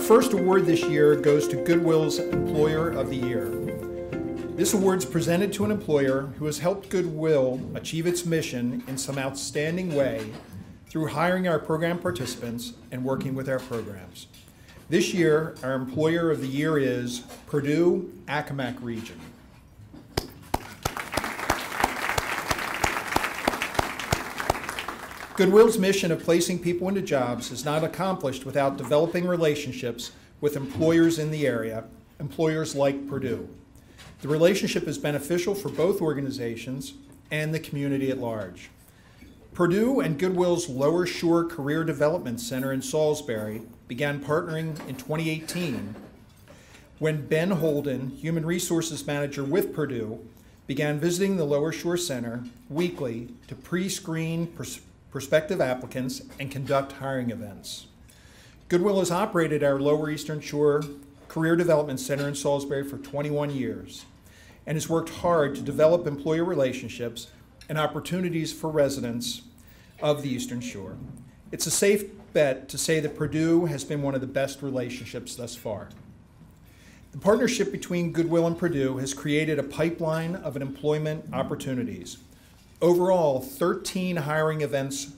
Our first award this year goes to Goodwill's Employer of the Year. This award is presented to an employer who has helped Goodwill achieve its mission in some outstanding way through hiring our program participants and working with our programs. This year, our Employer of the Year is Perdue, Accomac region. Goodwill's mission of placing people into jobs is not accomplished without developing relationships with employers in the area, employers like Perdue. The relationship is beneficial for both organizations and the community at large. Perdue and Goodwill's Lower Shore Career Development Center in Salisbury began partnering in 2018 when Ben Holden, Human Resources Manager with Perdue, began visiting the Lower Shore Center weekly to pre-screen prospective applicants and conduct hiring events. Goodwill has operated our Lower Eastern Shore Career Development Center in Salisbury for 21 years and has worked hard to develop employer relationships and opportunities for residents of the Eastern Shore. It's a safe bet to say that Perdue has been one of the best relationships thus far. The partnership between Goodwill and Perdue has created a pipeline of employment opportunities. Overall, 13 hiring events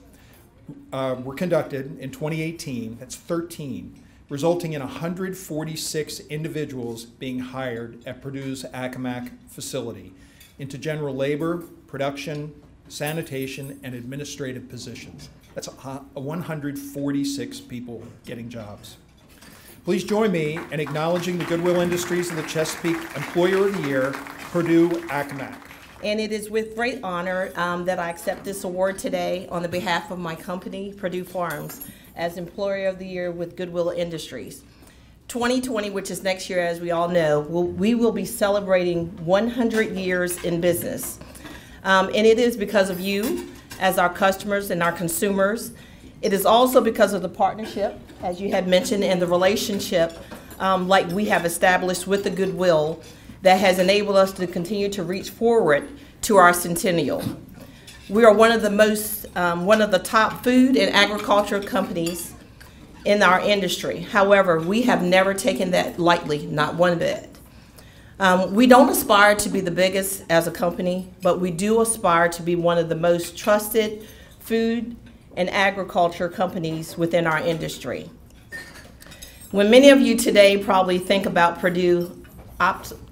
were conducted in 2018, that's 13, resulting in 146 individuals being hired at Perdue's Accomac facility into general labor, production, sanitation, and administrative positions. That's 146 people getting jobs. Please join me in acknowledging the Goodwill Industries of the Chesapeake Employer of the Year, Perdue Accomac. And it is with great honor that I accept this award today on the behalf of my company, Perdue Farms, as Employer of the Year with Goodwill Industries. 2020, which is next year, as we all know, we will be celebrating 100 years in business. And it is because of you as our customers and our consumers. It is also because of the partnership, as you had mentioned, and the relationship like we have established with the Goodwill that has enabled us to continue to reach forward to our centennial. We are one of the top food and agriculture companies in our industry. However, we have never taken that lightly, not one bit. We don't aspire to be the biggest as a company, but we do aspire to be one of the most trusted food and agriculture companies within our industry. When many of you today probably think about Perdue,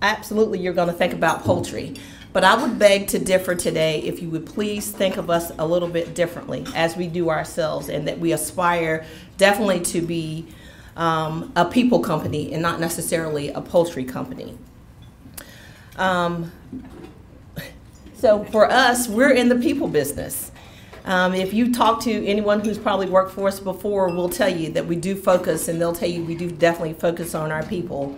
absolutely you're going to think about poultry. But I would beg to differ today if you would please think of us a little bit differently as we do ourselves, and that we aspire definitely to be a people company and not necessarily a poultry company. So for us, we're in the people business. If you talk to anyone who's probably worked for us before, we'll tell you that we do focus, and they'll tell you we do definitely focus on our people.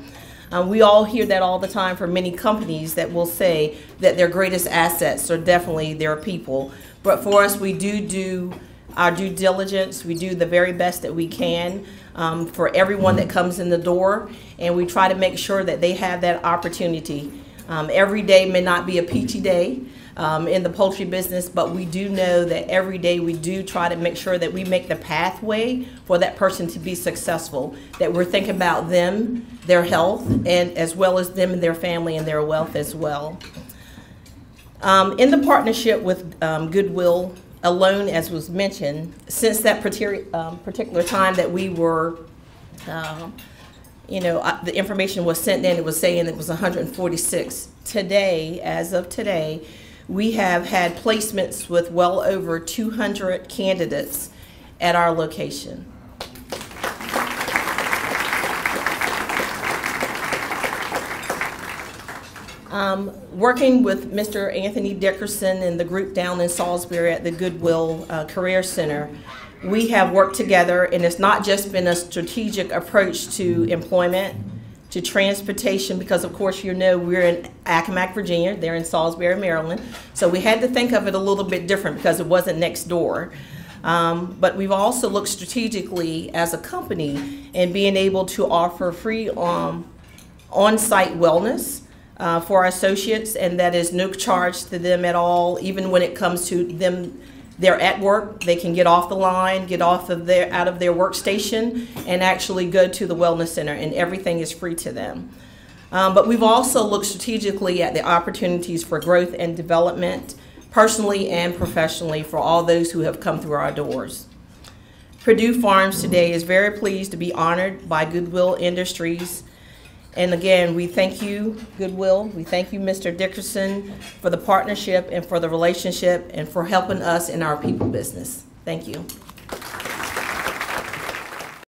We all hear that all the time from many companies that will say that their greatest assets are definitely their people. But for us, we do our due diligence. We do the very best that we can for everyone that comes in the door, and we try to make sure that they have that opportunity. Every day may not be a peachy day in the poultry business, but we do know that every day we do try to make sure that we make the pathway for that person to be successful, that we're thinking about them, their health, and as well as them and their family and their wealth as well. In the partnership with Goodwill alone, as was mentioned, since that particular time that we were the information was sent in, it was saying it was 146. Today, as of today, we have had placements with well over 200 candidates at our location. Working with Mr. Anthony Dickerson and the group down in Salisbury at the Goodwill Career Center, we have worked together, and it's not just been a strategic approach to employment, to transportation, because of course you know we're in Accomac, Virginia, they're in Salisbury, Maryland, so we had to think of it a little bit different because it wasn't next door. But we've also looked strategically as a company in being able to offer free on-site wellness for our associates, and that is no charge to them at all, even when it comes to them they're at work, they can get off the line, get out of their workstation, and actually go to the wellness center, and everything is free to them. But we've also looked strategically at the opportunities for growth and development, personally and professionally, for all those who have come through our doors. Perdue Farms today is very pleased to be honored by Goodwill Industries. And again, we thank you, Goodwill. We thank you, Mr. Dickerson, for the partnership and for the relationship and for helping us in our people business. Thank you.